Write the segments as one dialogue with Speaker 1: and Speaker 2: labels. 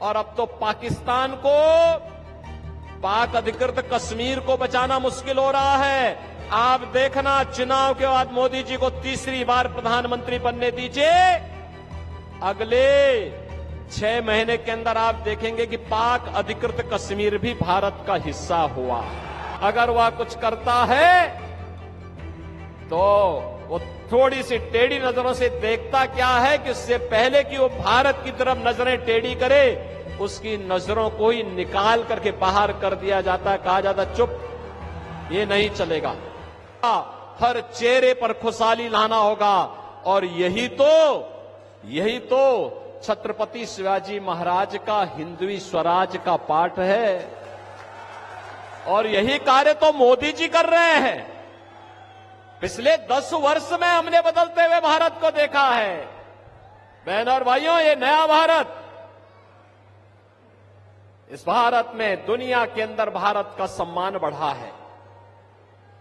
Speaker 1: और अब तो पाकिस्तान को, पाक अधिकृत कश्मीर को बचाना मुश्किल हो रहा है। आप देखना, चुनाव के बाद मोदी जी को तीसरी बार प्रधानमंत्री बनने दीजिए, अगले 6 महीने के अंदर आप देखेंगे कि पाक अधिकृत कश्मीर भी भारत का हिस्सा हुआ। अगर वह कुछ करता है तो वो थोड़ी सी टेढ़ी नजरों से देखता क्या है कि उससे पहले कि वो भारत की तरफ नजरें टेढ़ी करे, उसकी नजरों को ही निकाल करके बाहर कर दिया जाता है। कहा जाता चुप, ये नहीं चलेगा। हर चेहरे पर खुशहाली लाना होगा। और यही तो छत्रपति शिवाजी महाराज का हिंदवी स्वराज का पाठ है। और यही कार्य तो मोदी जी कर रहे हैं। पिछले 10 वर्ष में हमने बदलते हुए भारत को देखा है। बहनों और भाइयों, ये नया भारत, इस भारत में दुनिया के अंदर भारत का सम्मान बढ़ा है,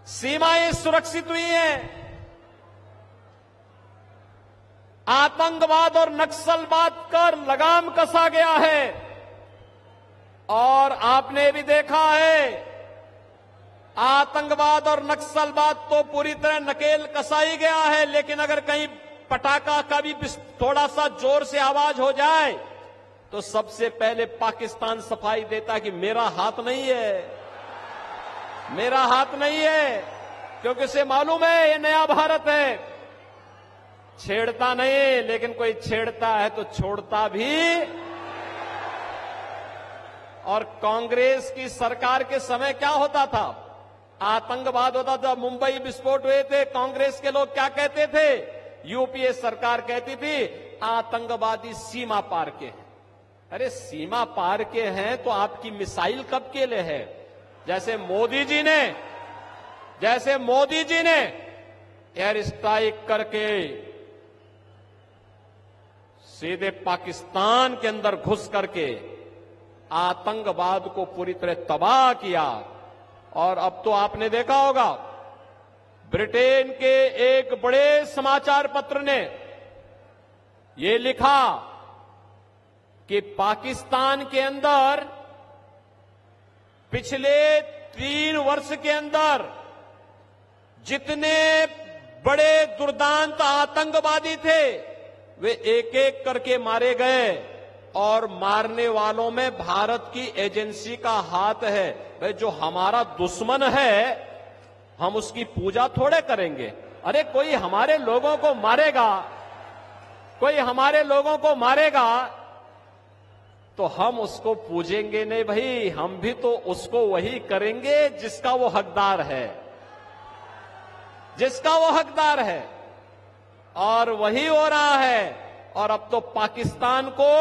Speaker 1: सीमाएं सुरक्षित हुई हैं, आतंकवाद और नक्सलवाद पर लगाम कसा गया है। और आपने भी देखा है, आतंकवाद और नक्सलवाद तो पूरी तरह नकेल कसाई गया है, लेकिन अगर कहीं पटाखा का भी थोड़ा सा जोर से आवाज हो जाए तो सबसे पहले पाकिस्तान सफाई देता कि मेरा हाथ नहीं है, मेरा हाथ नहीं है, क्योंकि उसे मालूम है ये नया भारत है। छेड़ता नहीं, लेकिन कोई छेड़ता है तो छोड़ता भी। और कांग्रेस की सरकार के समय क्या होता था? आतंकवाद होता था, मुंबई विस्फोट हुए थे, कांग्रेस के लोग क्या कहते थे? यूपीए सरकार कहती थी आतंकवादी सीमा पार के हैं। अरे सीमा पार के हैं तो आपकी मिसाइल कब के लिए है? जैसे मोदी जी ने एयर स्ट्राइक करके सीधे पाकिस्तान के अंदर घुस करके आतंकवाद को पूरी तरह तबाह किया। और अब तो आपने देखा होगा, ब्रिटेन के एक बड़े समाचार पत्र ने यह लिखा कि पाकिस्तान के अंदर पिछले 3 वर्ष के अंदर जितने बड़े दुर्दांत आतंकवादी थे वे एक एक करके मारे गए। और मारने वालों में भारत की एजेंसी का हाथ है। भाई, जो हमारा दुश्मन है हम उसकी पूजा थोड़े करेंगे। अरे कोई हमारे लोगों को मारेगा तो हम उसको पूजेंगे नहीं भाई, हम भी तो उसको वही करेंगे जिसका वो हकदार है, और वही हो रहा है। और अब तो पाकिस्तान को,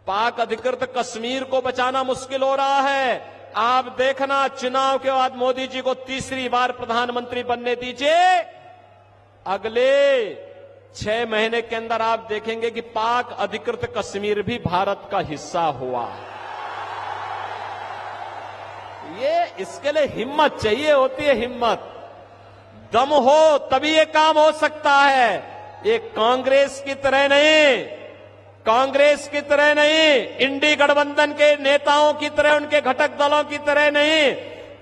Speaker 1: पाक अधिकृत कश्मीर को बचाना मुश्किल हो रहा है। आप देखना, चुनाव के बाद मोदी जी को तीसरी बार प्रधानमंत्री बनने दीजिए, अगले 6 महीने के अंदर आप देखेंगे कि पाक अधिकृत कश्मीर भी भारत का हिस्सा हुआ। ये इसके लिए हिम्मत चाहिए होती है, हिम्मत, दम हो तभी ये काम हो सकता है। ये कांग्रेस की तरह नहीं, इंडी गठबंधन के नेताओं की तरह, उनके घटक दलों की तरह नहीं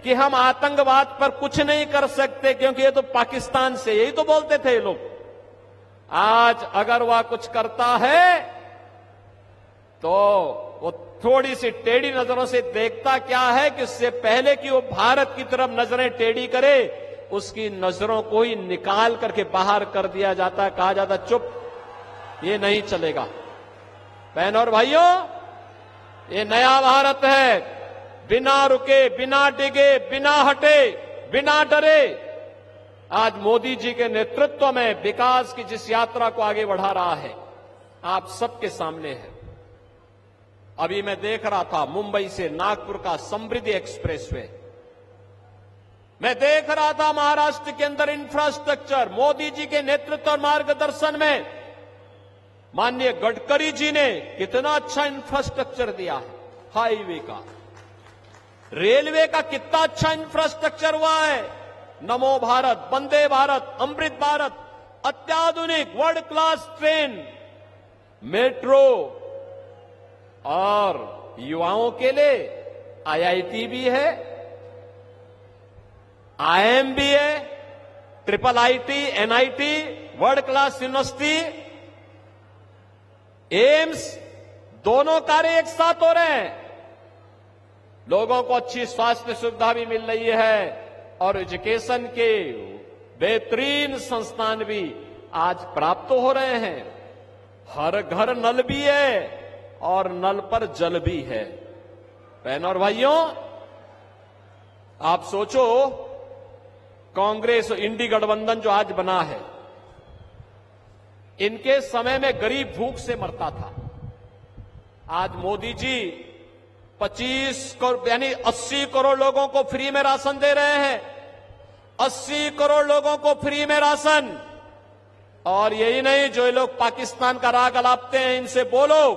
Speaker 1: कि हम आतंकवाद पर कुछ नहीं कर सकते क्योंकि ये तो पाकिस्तान से, यही तो बोलते थे ये लोग। आज अगर वह कुछ करता है तो वो थोड़ी सी टेढ़ी नजरों से देखता क्या है कि उससे पहले कि वो भारत की तरफ नजरें टेढ़ी करे, उसकी नजरों को ही निकाल करके बाहर कर दिया जाता है। कहा जाता चुप, ये नहीं चलेगा। बहनों और भाइयों, ये नया भारत है। बिना रुके, बिना डिगे, बिना हटे, बिना डरे, आज मोदी जी के नेतृत्व में विकास की जिस यात्रा को आगे बढ़ा रहा है, आप सबके सामने है। अभी मैं देख रहा था मुंबई से नागपुर का समृद्धि एक्सप्रेसवे, मैं देख रहा था महाराष्ट्र के अंदर इंफ्रास्ट्रक्चर, मोदी जी के नेतृत्व और मार्गदर्शन में माननीय गडकरी जी ने कितना अच्छा इंफ्रास्ट्रक्चर दिया है। हाईवे का, रेलवे का कितना अच्छा इंफ्रास्ट्रक्चर हुआ है। नमो भारत, वंदे भारत, अमृत भारत, अत्याधुनिक वर्ल्ड क्लास ट्रेन, मेट्रो, और युवाओं के लिए आईआईटी भी है, आईआईएम भी है, triple IT, NIT, world class university, AIIMS, दोनों कार्य एक साथ हो रहे हैं। लोगों को अच्छी स्वास्थ्य सुविधा भी मिल रही है और एजुकेशन के बेहतरीन संस्थान भी आज प्राप्त हो रहे हैं। हर घर नल भी है और नल पर जल भी है। बहनों और भाइयों, आप सोचो, कांग्रेस इंडी गठबंधन जो आज बना है, इनके समय में गरीब भूख से मरता था। आज मोदी जी 25 करोड़ यानी 80 करोड़ लोगों को फ्री में राशन दे रहे हैं। 80 करोड़ लोगों को फ्री में राशन। और यही नहीं, जो ये लोग पाकिस्तान का राग अलापते हैं, इनसे बोलो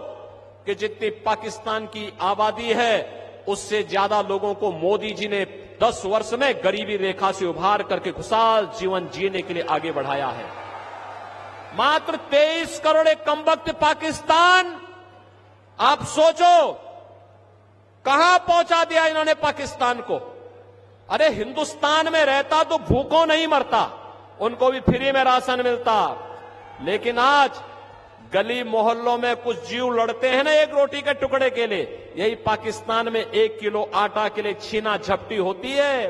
Speaker 1: कि जितनी पाकिस्तान की आबादी है उससे ज्यादा लोगों को मोदी जी ने 10 वर्ष में गरीबी रेखा से उभार करके खुशहाल जीवन जीने के लिए आगे बढ़ाया है। मात्र 23 करोड़ एक कमबख्त पाकिस्तान, आप सोचो कहां पहुंचा दिया इन्होंने पाकिस्तान को। अरे हिंदुस्तान में रहता तो भूखों नहीं मरता, उनको भी फ्री में राशन मिलता। लेकिन आज गली मोहल्लों में कुछ जीव लड़ते हैं ना एक रोटी के टुकड़े के लिए, यही पाकिस्तान में 1 किलो आटा के लिए छीना झपटी होती है।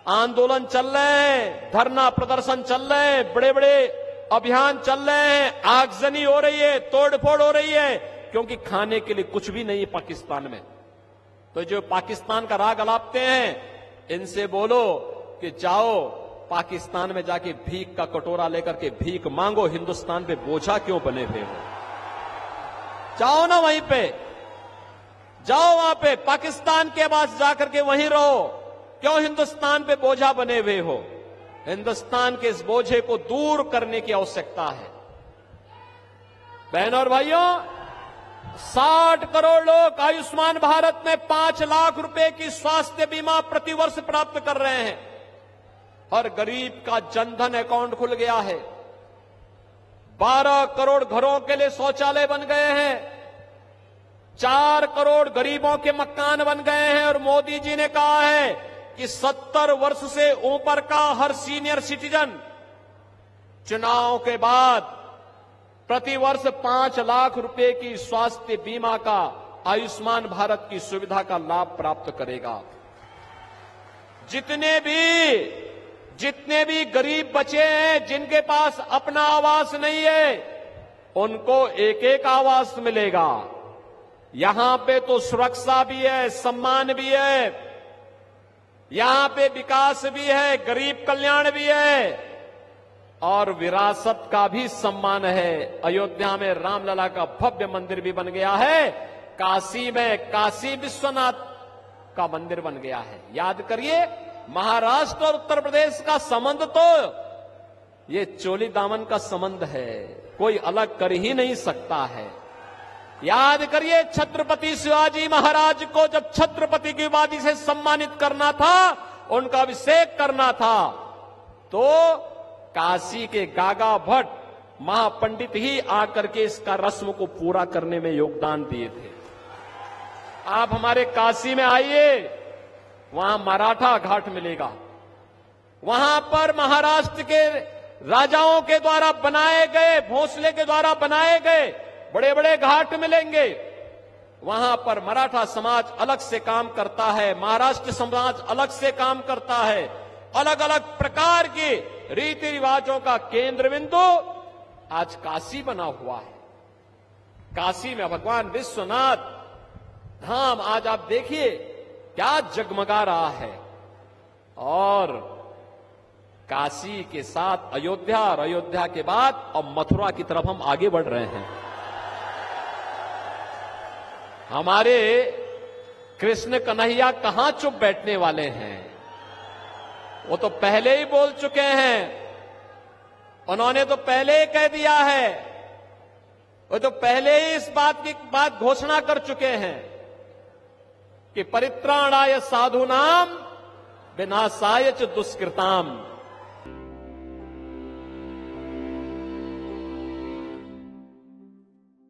Speaker 1: आंदोलन चल रहे हैं, धरना प्रदर्शन चल रहे हैं, बड़े बड़े अभियान चल रहे हैं, आगजनी हो रही है, तोड़फोड़ हो रही है, क्योंकि खाने के लिए कुछ भी नहीं है पाकिस्तान में। तो जो पाकिस्तान का राग अलापते हैं, इनसे बोलो कि जाओ पाकिस्तान में जाके भीख का कटोरा लेकर के भीख मांगो, हिंदुस्तान पे बोझा क्यों बने हुए हो। जाओ ना वहीं पे, जाओ वहां पे पाकिस्तान के पास जाकर के वहीं रहो, क्यों हिंदुस्तान पे बोझा बने हुए हो। हिंदुस्तान के इस बोझे को दूर करने की आवश्यकता है। बहनों और भाइयों, 60 करोड़ लोग आयुष्मान भारत में 5 लाख रुपए की स्वास्थ्य बीमा प्रतिवर्ष प्राप्त कर रहे हैं। हर गरीब का जनधन अकाउंट खुल गया है। 12 करोड़ घरों के लिए शौचालय बन गए हैं। 4 करोड़ गरीबों के मकान बन गए हैं। और मोदी जी ने कहा है कि 70 वर्ष से ऊपर का हर सीनियर सिटीजन चुनाव के बाद प्रतिवर्ष 5 लाख रुपए की स्वास्थ्य बीमा का, आयुष्मान भारत की सुविधा का लाभ प्राप्त करेगा। जितने भी गरीब बचे हैं, जिनके पास अपना आवास नहीं है, उनको एक एक आवास मिलेगा। यहां पे तो सुरक्षा भी है, सम्मान भी है, यहां पे विकास भी है, गरीब कल्याण भी है और विरासत का भी सम्मान है। अयोध्या में रामलला का भव्य मंदिर भी बन गया है। काशी में काशी विश्वनाथ का मंदिर बन गया है। याद करिए, महाराष्ट्र और उत्तर प्रदेश का संबंध तो ये चोली दामन का संबंध है, कोई अलग कर ही नहीं सकता है। याद करिए, छत्रपति शिवाजी महाराज को जब छत्रपति की उपाधि से सम्मानित करना था, उनका अभिषेक करना था, तो काशी के गागा भट्ट महापंडित ही आकर के इसका रस्म को पूरा करने में योगदान दिए थे। आप हमारे काशी में आइए, वहां मराठा घाट मिलेगा। वहां पर महाराष्ट्र के राजाओं के द्वारा बनाए गए, भोसले के द्वारा बनाए गए बड़े बड़े घाट मिलेंगे। वहां पर मराठा समाज अलग से काम करता है, महाराष्ट्र समाज अलग से काम करता है। अलग अलग प्रकार के रीति रिवाजों का केंद्र बिंदु आज काशी बना हुआ है। काशी में भगवान विश्वनाथ धाम आज आप देखिए क्या जगमगा रहा है। और काशी के साथ अयोध्या, और अयोध्या के बाद अब मथुरा की तरफ हम आगे बढ़ रहे हैं। हमारे कृष्ण कन्हैया कहां चुप बैठने वाले हैं, वो तो पहले ही बोल चुके हैं। उन्होंने तो पहले ही कह दिया है, वो तो पहले ही इस बात घोषणा कर चुके हैं कि परित्राणाय साधूनाम विनाशाय च दुष्कृताम।